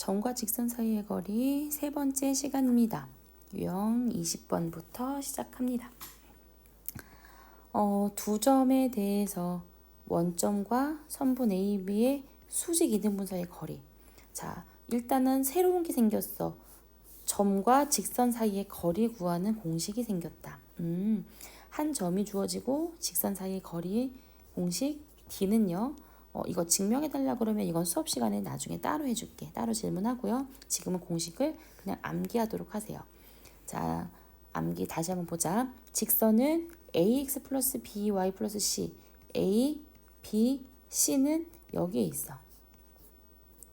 점과 직선 사이의 거리 세 번째 시간입니다. 유형 20번부터 시작합니다. 두 점에 대해서 원점과 선분 AB의 수직 이등분 사이의 거리. 자, 일단은 새로운 게 생겼어. 점과 직선 사이의 거리 구하는 공식이 생겼다. 한 점이 주어지고 직선 사이의 거리 공식 D는요. 이거 증명해달라 그러면 이건 수업 시간에 나중에 따로 해줄게. 따로 질문하고요. 지금은 공식을 그냥 암기하도록 하세요. 자, 암기 다시 한번 보자. 직선은 ax 플러스 by 플러스 c, a, b, c는 여기에 있어.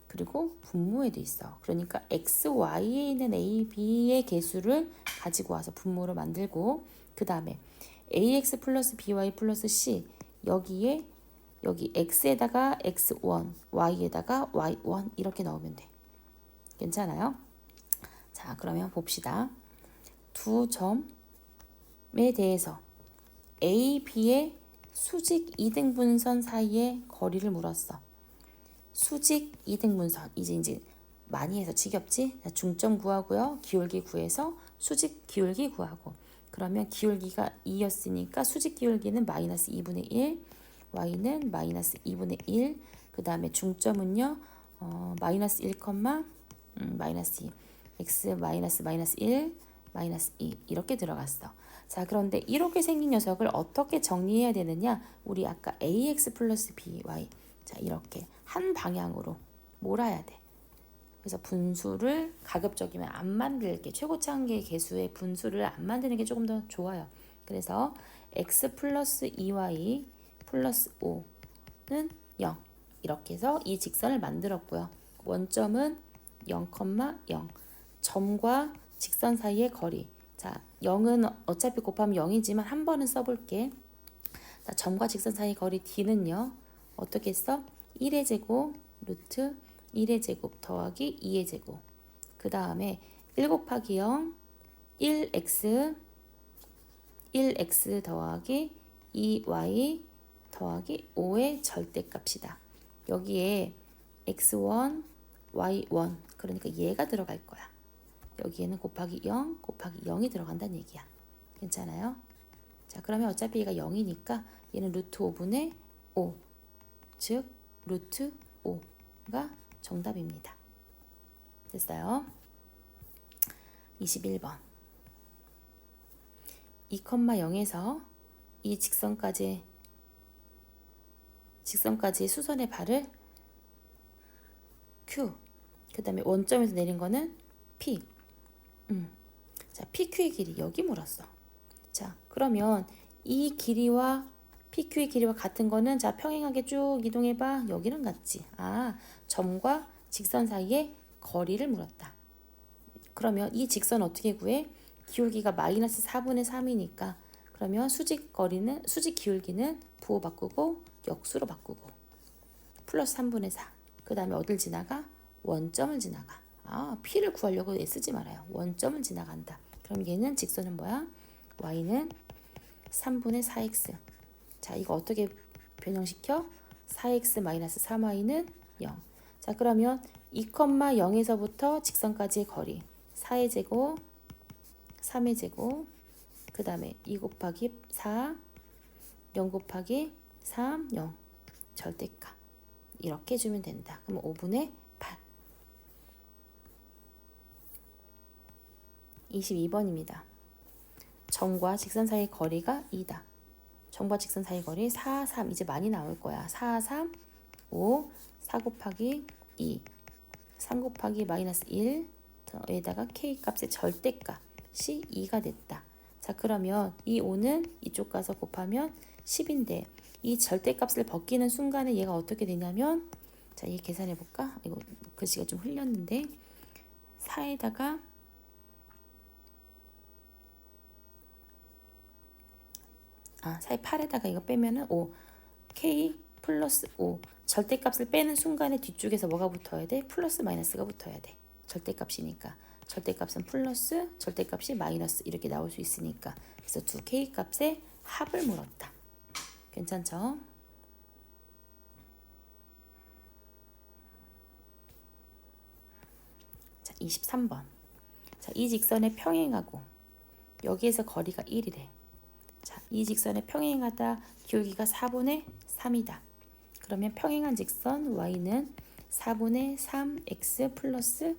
그리고 분모에도 있어. 그러니까 x, y에 있는 a, b의 개수를 가지고 와서 분모를 만들고 그 다음에 ax 플러스 by 플러스 c 여기 x에다가 x1, y에다가 y1 이렇게 넣으면 돼. 괜찮아요? 자, 그러면 봅시다. 두 점에 대해서 A, B의 수직 이등분선 사이의 거리를 물었어. 수직 이등분선 이제 많이 해서 지겹지? 중점 구하고요. 기울기 구해서 수직 기울기 구하고 그러면 기울기가 2였으니까 수직 기울기는 마이너스 2분의 1 y는 마이너스 2분의 1 그 다음에 중점은요 마이너스 1, 마이너스 2 x 마이너스 1 마이너스 2 이렇게 들어갔어. 자, 그런데 이렇게 생긴 녀석을 어떻게 정리해야 되느냐? 우리 아까 ax 플러스 by 자 이렇게 한 방향으로 몰아야 돼. 그래서 분수를 가급적이면 안 만들게 최고차항계 개수의 분수를 안 만드는 게 조금 더 좋아요. 그래서 x 플러스 2y 플러스 5는 0 이렇게 해서 이 직선을 만들었고요. 원점은 0, 0 점과 직선 사이의 거리. 자, 0은 어차피 곱하면 0이지만 한 번은 써볼게. 자, 점과 직선 사이의 거리 D는요. 어떻게 써? 1의 제곱 루트 1의 제곱 더하기 2의 제곱. 그 다음에 1 곱하기 0 1x 더하기 2y 더하기 5의 절대값이다. 여기에 x1, y1 그러니까 얘가 들어갈 거야. 여기에는 곱하기 0, 곱하기 0이 들어간다는 얘기야. 괜찮아요? 자, 그러면 어차피 얘가 0이니까 얘는 루트 5분의 5 즉 루트 5가 정답입니다. 됐어요? 21번 2,0에서 이 직선까지의 수선의 발을 Q 그 다음에 원점에서 내린 거는 P 자, PQ의 길이 여기 물었어. 자, 그러면 이 길이와 PQ의 길이와 같은 거는 자, 평행하게 쭉 이동해봐. 여기는 같지. 아, 점과 직선 사이의 거리를 물었다. 그러면 이 직선 어떻게 구해? 기울기가 마이너스 4분의 3이니까 그러면 수직 기울기는 부호 바꾸고 역수로 바꾸고 플러스 3분의 4. 그 다음에 어딜 지나가? 원점을 지나가. 아, P를 구하려고 애쓰지 말아요. 원점을 지나간다. 그럼 얘는 직선은 뭐야? Y는 3분의 4x. 자, 이거 어떻게 변형시켜? 4x 마이너스 3y는 0. 자, 그러면 2,0에서부터 직선까지의 거리 4의 제곱, 3의 제곱, 그 다음에 2 곱하기 4, 0 곱하기 3, 0. 절대값. 이렇게 해주면 된다. 그럼 5분의 8. 22번입니다. 점과 직선 사이의 거리가 2다. 점과 직선 사이의 거리 4, 3 이제 많이 나올 거야. 4, 3, 5, 4 곱하기 2, 3 곱하기 마이너스 1 여기다가 k 값의 절대값이 2가 됐다. 자, 그러면 이 5는 이쪽 가서 곱하면 10인데 이 절대값을 벗기는 순간에 얘가 어떻게 되냐면 자, 얘 계산해 볼까? 이거 글씨가 좀 흘렸는데 4에다가 4의 8에다가 이거 빼면은 5 k 플러스 5 절대값을 빼는 순간에 뒤쪽에서 뭐가 붙어야 돼? 플러스 마이너스가 붙어야 돼. 절대값이니까 절대값은 플러스 절대값이 마이너스 이렇게 나올 수 있으니까 그래서 두 k 값의 합을 물었다. 괜찮죠? 23번. 자, 이 직선에 평행하고 여기에서 거리가 1이래. 자, 이 직선에 평행하다 기울기가 4분의 3이다. 그러면 평행한 직선 y는 4분의 3x 플러스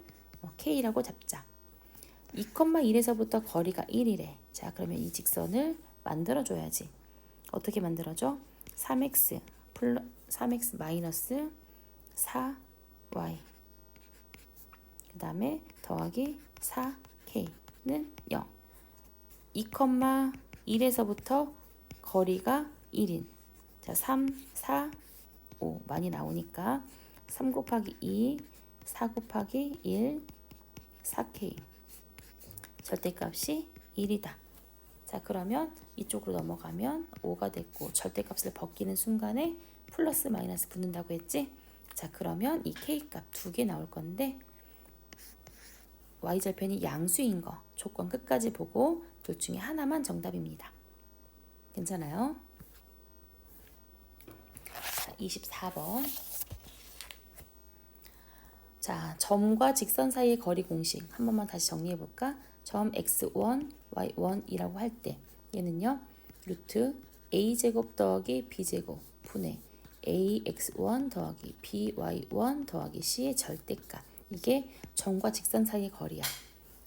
k라고 잡자. 2,1에서부터 거리가 1이래. 자, 그러면 이 직선을 만들어줘야지. 어떻게 만들어줘? 3x 마이너스 4y 그 다음에 더하기 4k는 0. 2,1에서부터 거리가 1인. 자, 3, 4, 5 많이 나오니까 3 곱하기 2, 4 곱하기 1, 4k. 절대값이 1이다. 자, 그러면 이쪽으로 넘어가면 5가 됐고 절대값을 벗기는 순간에 플러스 마이너스 붙는다고 했지? 자, 그러면 이 k값 두 개 나올 건데 y절편이 양수인 거 조건 끝까지 보고 둘 중에 하나만 정답입니다. 괜찮아요? 자, 24번. 자, 점과 직선 사이의 거리 공식 한 번만 다시 정리해 볼까? 점 x1, y1이라고 할 때 얘는요. 루트 a제곱 더하기 b제곱 분의 ax1 더하기 by1 더하기 c의 절대값. 이게 점과 직선 사이의 거리야.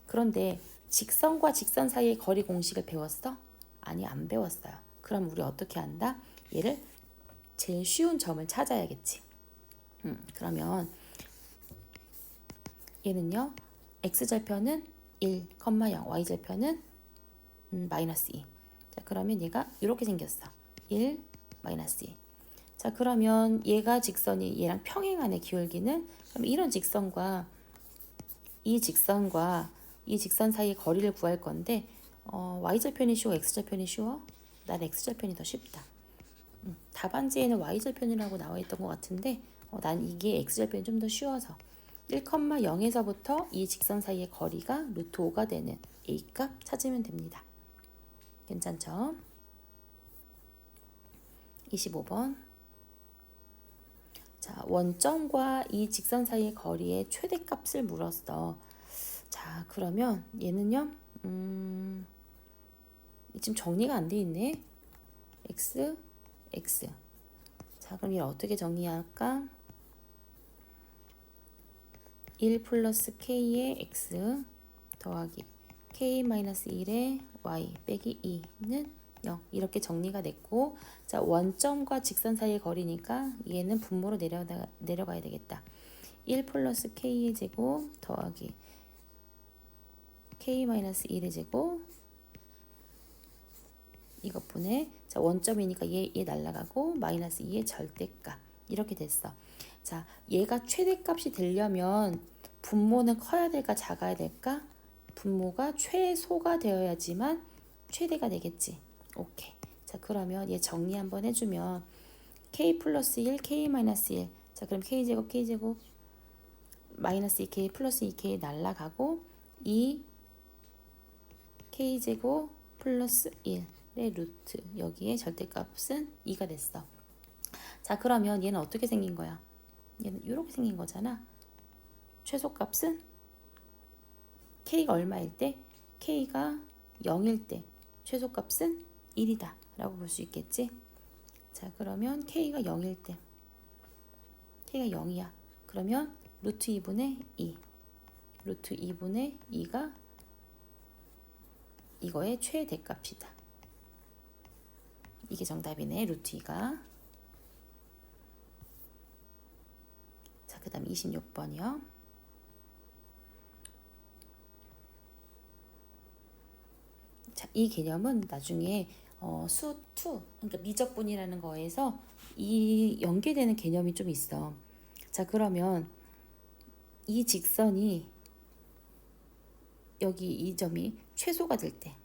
그런데 직선과 직선 사이의 거리 공식을 배웠어? 아니, 안 배웠어요. 그럼 우리 어떻게 한다? 얘를 제일 쉬운 점을 찾아야겠지. 그러면 얘는요. x절편은 1, 0, y절편은 마이너스 2. 자, 그러면 얘가 이렇게 생겼어. 1, 마이너스 2. 자, 그러면 얘가 직선이 얘랑 평행하네, 기울기는. 그럼 이런 직선과 이 직선 사이의 거리를 구할 건데 y절편이 쉬워, x절편이 쉬워? 난 x절편이 더 쉽다. 답안지에는 y절편이라고 나와 있던 것 같은데 난 이게 x절편이 좀 더 쉬워서 1,0에서부터 이 직선 사이의 거리가 루트 5가 되는 a값 찾으면 됩니다. 괜찮죠? 25번. 자, 원점과 이 직선 사이의 거리의 최대값을 물었어. 자, 그러면 얘는요. 지금 정리가 안 돼 있네. x, x. 자, 그럼 얘 어떻게 정리할까? 1 플러스 k의 x 더하기 k 마이너스 1의 y 빼기 2는 0. 이렇게 정리가 됐고, 자, 원점과 직선 사이의 거리니까 얘는 분모로 내려가야 되겠다. 1 플러스 k의 제곱 더하기 k 마이너스 1의 제곱 이것분에 자, 원점이니까 얘 날라가고 마이너스 2의 절대값 이렇게 됐어. 자, 얘가 최대값이 되려면 분모는 커야 될까 작아야 될까? 분모가 최소가 되어야지만 최대가 되겠지. 오케이. 자, 그러면 얘 정리 한번 해주면 k 플러스 1, k 마이너스 1. 자, 그럼 k제곱 k제곱 마이너스 2k 플러스 2k 날라가고 2 k제곱 플러스 1의 루트 여기에 절대값은 2가 됐어. 자, 그러면 얘는 어떻게 생긴 거야? 얘는 이렇게 생긴 거잖아. 최소값은 k가 얼마일 때? k가 0일 때 최소값은 1이다 라고 볼 수 있겠지. 자, 그러면 k가 0일 때 k가 0이야. 그러면 루트 2분의 2 루트 2분의 2가 이거의 최대값이다. 이게 정답이네. 루트 2가. 자, 그 다음 26번이요. 자, 이 개념은 나중에 수2 그러니까 미적분이라는 거에서 이 연계되는 개념이 좀 있어. 자, 그러면 이 직선이 여기 이 점이 최소가 될 때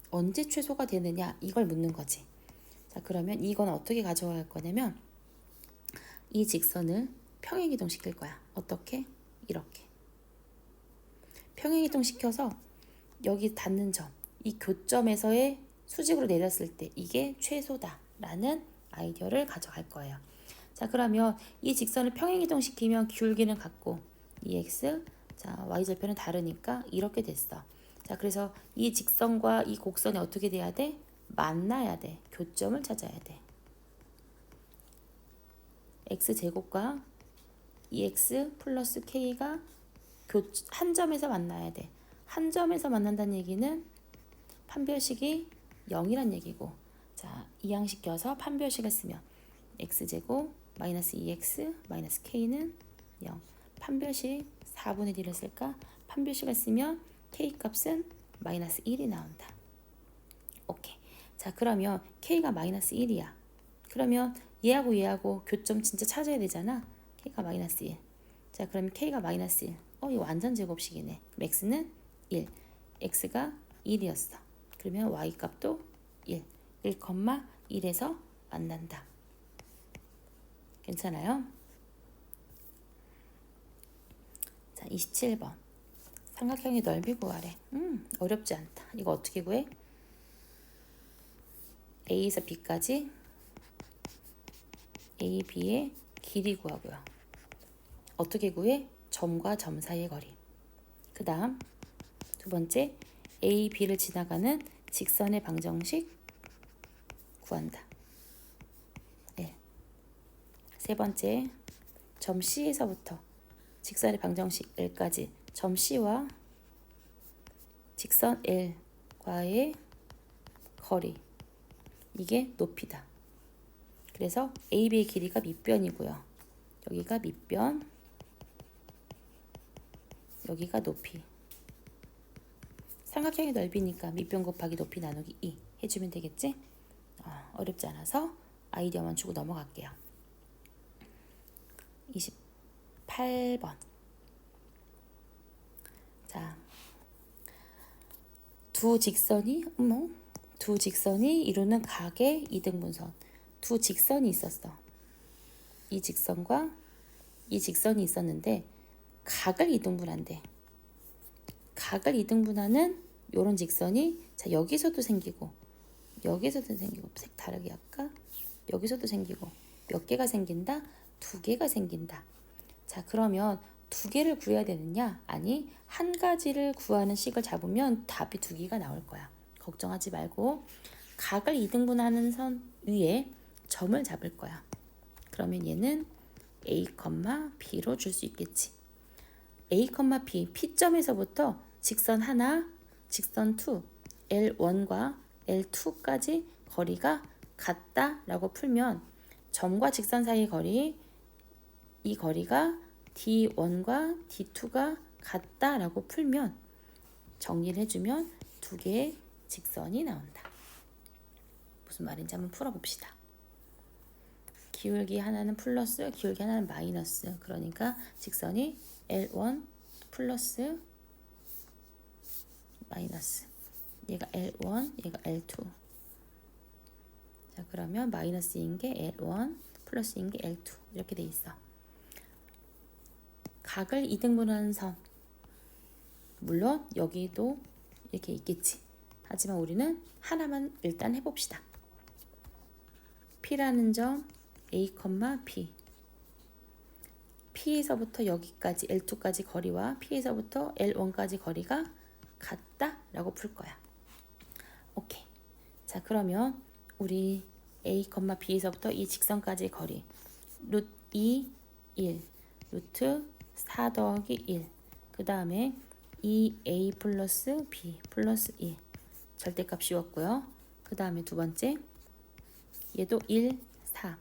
언제 최소가 되느냐 이걸 묻는 거지. 자, 그러면 이건 어떻게 가져갈 거냐면 이 직선을 평행이동 시킬 거야. 어떻게? 이렇게 평행이동 시켜서 여기 닿는 점, 이 교점에서의 수직으로 내렸을 때 이게 최소다 라는 아이디어를 가져갈 거예요. 자, 그러면 이 직선을 평행이동 시키면 기울기는 같고 EX. 자, Y절편은 다르니까 이렇게 됐어. 자, 그래서 이 직선과 이 곡선이 어떻게 돼야 돼? 만나야 돼. 교점을 찾아야 돼. X제곱과 EX 플러스 K가 한 점에서 만나야 돼. 한 점에서 만난다는 얘기는 판별식이 0이란 얘기고, 자, 이항시켜서 판별식을 쓰면 X제곱 마이너스 EX 마이너스 K는 0. 판별식 4분의 D를 쓸까? 판별식을 쓰면 K 값은 마이너스 1이 나온다. 오케이. 자, 그러면 K가 마이너스 1이야. 그러면 얘하고 교점 진짜 찾아야 되잖아. K가 마이너스 1. 자, 그러면 K가 마이너스 1. 이거 완전 제곱식이네. X는 1. X가 1이었어. 그러면 Y 값도 1. 1,1에서 만난다. 괜찮아요? 자, 27번. 삼각형의 넓이 구하래. 어렵지 않다. 이거 어떻게 구해? A에서 B까지 A, B의 길이 구하고요. 어떻게 구해? 점과 점 사이의 거리. 그 다음 두 번째, A, B를 지나가는 직선의 방정식 구한다. 네. 세 번째, 점 C에서부터 직선의 방정식 L까지 점 C와 직선 L과의 거리, 이게 높이다. 그래서 AB의 길이가 밑변이고요. 여기가 밑변, 여기가 높이. 삼각형의 넓이니까 밑변 곱하기 높이 나누기 2 해주면 되겠지? 어렵지 않아서 아이디어만 주고 넘어갈게요. 28번. 자, 두 직선이 이루는 각의 이등분선. 두 직선이 있었어. 이 직선과 이 직선이 있었는데 각을 이등분한대. 각을 이등분하는 요런 직선이, 자, 여기서도 생기고 여기서도 생기고, 색 다르게 할까? 여기서도 생기고, 몇 개가 생긴다? 2개가 생긴다. 자, 그러면 2개를 구해야 되느냐? 아니, 한 가지를 구하는 식을 잡으면 답이 2개가 나올 거야. 걱정하지 말고 각을 이등분하는 선 위에 점을 잡을 거야. 그러면 얘는 A, B로 줄 수 있겠지. A, B, P점에서부터 직선 하나, 직선 2, L1과 L2까지 거리가 같다라고 풀면 점과 직선 사이의 거리, 이 거리가 D1과 D2가 같다라고 풀면, 정리를 해주면 2개의 직선이 나온다. 무슨 말인지 한번 풀어봅시다. 기울기 하나는 플러스, 기울기 하나는 마이너스. 그러니까 직선이 L1 플러스 마이너스. 얘가 L1, 얘가 L2. 자, 그러면 마이너스인 게 L1, 플러스인 게 L2. 이렇게 돼 있어. 각을 이등분하는 선. 물론 여기도 이렇게 있겠지. 하지만 우리는 하나만 일단 해봅시다. P라는 점 A, P. P에서부터 여기까지 L2까지 거리와 P에서부터 L1까지 거리가 같다라고 풀 거야. 오케이. 자, 그러면 우리 A, B에서부터 이 직선까지의 거리 루트 2, 1, 루트 4 더하기 1. 그 다음에 2A 플러스 B 플러스 1. 절대값 씌웠고요. 그 다음에 두 번째, 얘도 1, 4.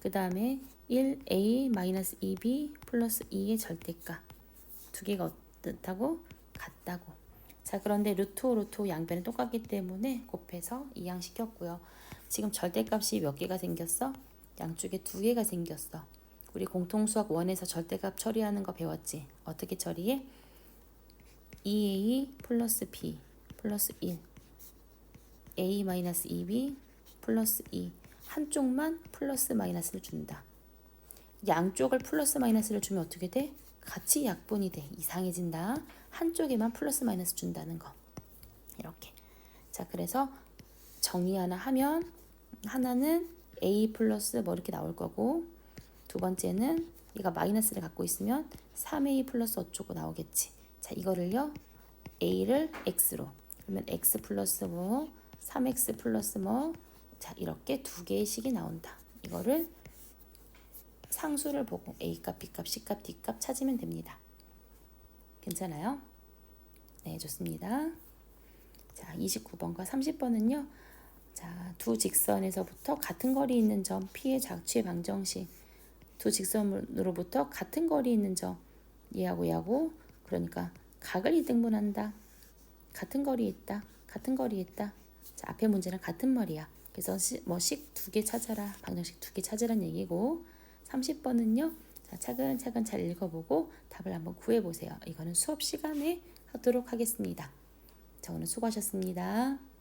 그 다음에 1A 마이너스 2B 플러스 2의 절대값. 2개가 어떻다고? 같다고. 자, 그런데 루트 5, 루트 5 양변은 똑같기 때문에 곱해서 이항시켰고요. 지금 절대값이 몇 개가 생겼어? 양쪽에 2개가 생겼어. 우리 공통수학 1에서 절대값 처리하는 거 배웠지? 어떻게 처리해? 2A 플러스 B 플러스 1, A 마이너스 2B 플러스 2. 한쪽만 플러스 마이너스를 준다. 양쪽을 플러스 마이너스를 주면 어떻게 돼? 같이 약분이 돼. 이상해진다. 한쪽에만 플러스 마이너스 준다는 거. 이렇게. 자, 그래서 정리 하나 하면 하나는 A 플러스 뭐 이렇게 나올 거고, 두 번째는 얘가 마이너스를 갖고 있으면 3a 플러스 어쩌고 나오겠지. 자, 이거를요. a를 x로. 그러면 x 플러스 뭐 3x 플러스 뭐 자, 이렇게 두 개의 식이 나온다. 이거를 상수를 보고 a값, b값, c값, d값 찾으면 됩니다. 괜찮아요? 네, 좋습니다. 자, 29번과 30번은요. 자, 두 직선에서부터 같은 거리 있는 점 P의 작취의 방정식. 두 직선으로부터 같은 거리 있는 점 얘하고 얘하고 그러니까 각을 이등분한다. 같은 거리 있다. 같은 거리 있다. 자, 앞에 문제랑 같은 말이야. 그래서 뭐 식 두 개 찾아라. 방정식 두 개 찾으란 얘기고 30번은요. 자, 차근차근 잘 읽어보고 답을 한번 구해보세요. 이거는 수업 시간에 하도록 하겠습니다. 자, 오늘 수고하셨습니다.